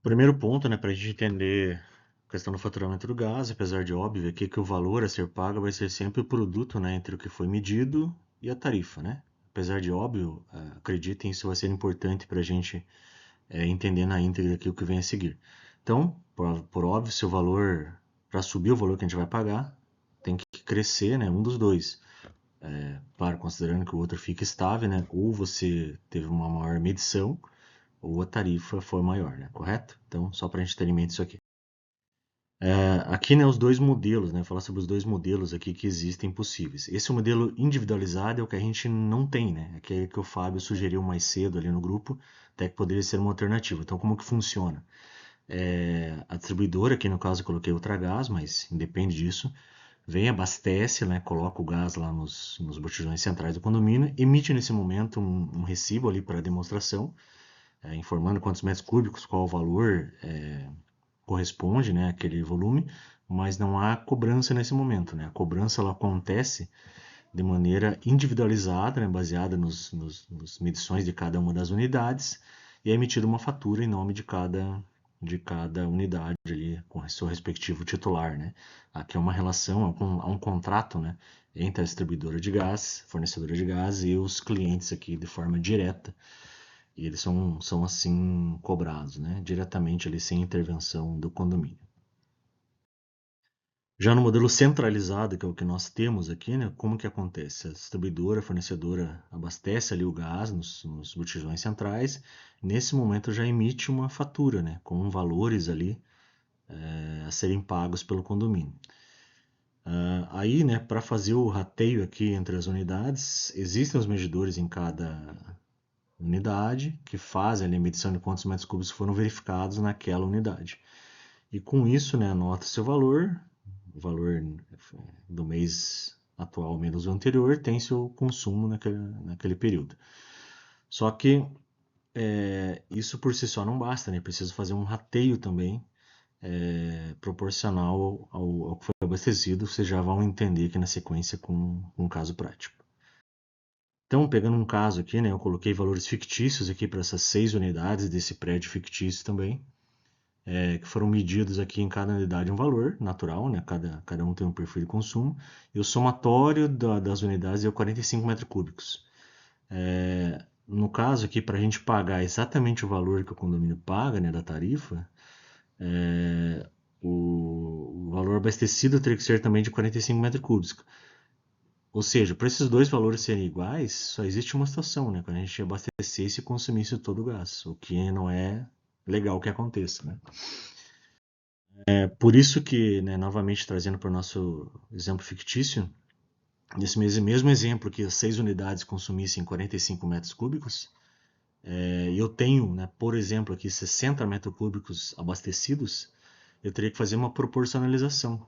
Primeiro ponto, né, para a gente entender a questão do faturamento do gás, apesar de óbvio aqui que o valor a ser pago vai ser sempre o produto, né, entre o que foi medido e a tarifa, né? Apesar de óbvio, acreditem, isso vai ser importante para a gente entender na íntegra aqui o que vem a seguir. Então, por óbvio, se o valor, para subir o valor que a gente vai pagar, tem que crescer, né, um dos dois. Claro, considerando que o outro fica estável, né, ou você teve uma maior medição, ou a tarifa foi maior, né, correto? Então, só para a gente ter em mente isso aqui. Aqui, né, os dois modelos, né, falar sobre os dois modelos aqui que existem possíveis. Esse modelo individualizado é o que a gente não tem, né, aquele que o Fábio sugeriu mais cedo ali no grupo, até que poderia ser uma alternativa. Então, como que funciona? A distribuidora, aqui no caso eu coloquei Ultragás, mas independe disso, vem, abastece, né, coloca o gás lá nos botijões centrais do condomínio, emite nesse momento um recibo ali para demonstração, informando quantos metros cúbicos, qual o valor corresponde, né, àquele volume, mas não há cobrança nesse momento, né? A cobrança ela acontece de maneira individualizada, né, baseada nos medições de cada uma das unidades, e é emitida uma fatura em nome de cada unidade ali, com o seu respectivo titular, né? Aqui é uma relação, há um contrato, né, entre a distribuidora de gás, fornecedora de gás e os clientes aqui de forma direta, e eles são assim cobrados, né, diretamente ali sem intervenção do condomínio. Já no modelo centralizado, que é o que nós temos aqui, né, como que acontece? A distribuidora, a fornecedora abastece ali o gás nos botijões centrais, nesse momento já emite uma fatura, né, com valores ali a serem pagos pelo condomínio. Aí, né, para fazer o rateio aqui entre as unidades, existem os medidores em cada unidade que fazem a medição de quantos metros cúbicos foram verificados naquela unidade. E com isso, né, anota seu valor, o valor do mês atual menos o anterior, tem seu consumo naquele período. Só que isso por si só não basta, né? Preciso fazer um rateio também proporcional ao que foi abastecido. Vocês já vão entender aqui na sequência com um caso prático. Então, pegando um caso aqui, né, eu coloquei valores fictícios aqui para essas 6 unidades desse prédio fictício também, que foram medidos aqui em cada unidade um valor natural, né? Cada um tem um perfil de consumo, e o somatório das unidades deu 45 metros cúbicos. No caso aqui, para a gente pagar exatamente o valor que o condomínio paga, né, da tarifa, o valor abastecido teria que ser também de 45 metros cúbicos. Ou seja, para esses dois valores serem iguais, só existe uma situação, né? Quando a gente abastecesse e consumisse todo o gás, o que não é legal que aconteça, né? Por isso que, né, novamente trazendo para o nosso exemplo fictício, nesse mesmo exemplo que as 6 unidades consumissem 45 metros cúbicos, eu tenho, né, por exemplo, aqui 60 metros cúbicos abastecidos, eu teria que fazer uma proporcionalização.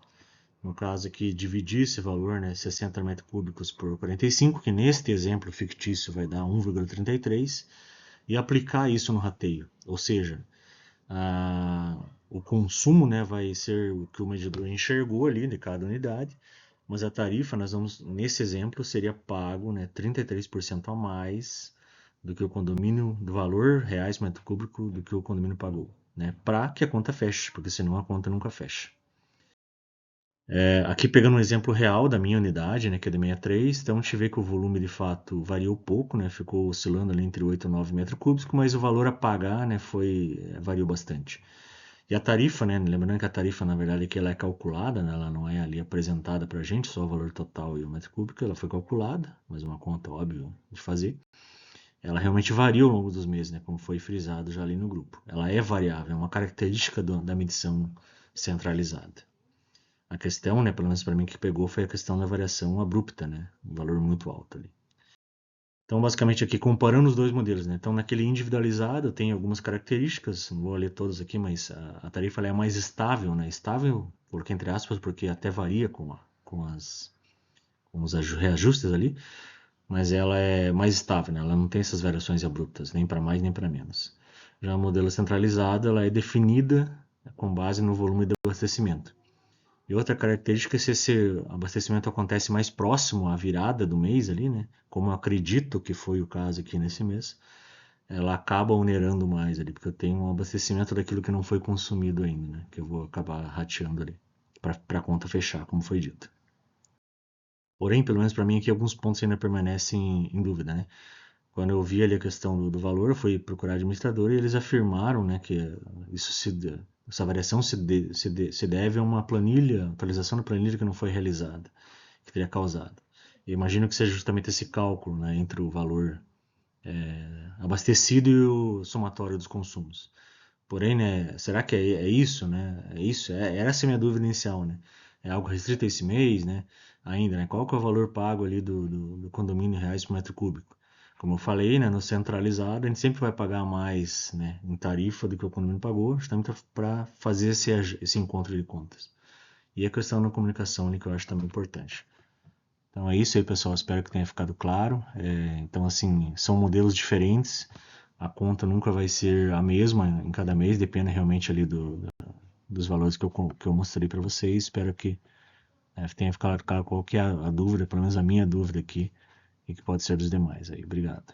No caso aqui, dividir esse valor, né, 60 metros cúbicos por 45, que neste exemplo fictício vai dar 1,33, e aplicar isso no rateio. Ou seja, o consumo, né, vai ser o que o medidor enxergou ali de cada unidade, mas a tarifa, nós vamos, nesse exemplo, seria pago, né, 33% a mais do que o condomínio, do valor reais metro cúbico do que o condomínio pagou, né, para que a conta feche, porque senão a conta nunca fecha. Aqui pegando um exemplo real da minha unidade, né, que é de 63, então a gente vê que o volume de fato variou pouco, né, ficou oscilando ali entre 8 e 9 metros cúbicos, mas o valor a pagar, né, variou bastante. E a tarifa, né, lembrando que a tarifa na verdade aqui ela é calculada, né, ela não é ali apresentada para a gente, só o valor total e o metro cúbico, ela foi calculada, mas uma conta óbvia de fazer. Ela realmente varia ao longo dos meses, né, como foi frisado já ali no grupo. Ela é variável, é uma característica da medição centralizada. A questão, né, pelo menos para mim que pegou, foi a questão da variação abrupta, né, um valor muito alto ali. Então, basicamente aqui comparando os dois modelos, né? Então, naquele individualizado tem algumas características, não vou ler todas aqui, mas a tarifa ela é mais estável, né? Estável, coloquei entre aspas, porque até varia com os reajustes ali, mas ela é mais estável, né? Ela não tem essas variações abruptas, nem para mais nem para menos. Já o modelo centralizado, ela é definida com base no volume do abastecimento. E outra característica é se esse abastecimento acontece mais próximo à virada do mês ali, né? Como eu acredito que foi o caso aqui nesse mês, ela acaba onerando mais ali, porque eu tenho um abastecimento daquilo que não foi consumido ainda, né? Que eu vou acabar rateando ali, para a conta fechar, como foi dito. Porém, pelo menos para mim aqui, alguns pontos ainda permanecem em dúvida, né? Quando eu vi ali a questão do valor, eu fui procurar administrador e eles afirmaram, né, que essa variação se deve a uma planilha, atualização da planilha que não foi realizada, que teria causado. Eu imagino que seja justamente esse cálculo, né, entre o valor abastecido e o somatório dos consumos. Porém, né, será que é isso, né? É isso? Essa é a minha dúvida inicial, né? É algo restrito a esse mês, né? Ainda, né? Qual que é o valor pago ali do condomínio em reais por metro cúbico? Como eu falei, né, no centralizado, a gente sempre vai pagar mais, né, em tarifa do que o condomínio pagou, justamente para fazer esse encontro de contas. E a questão da comunicação ali que eu acho também importante. Então é isso aí, pessoal. Espero que tenha ficado claro. Então, assim, são modelos diferentes. A conta nunca vai ser a mesma em cada mês, depende realmente ali dos valores que eu mostrei para vocês. Espero que tenha ficado claro qual que é a dúvida, pelo menos a minha dúvida aqui, e que pode ser dos demais aí. Obrigado.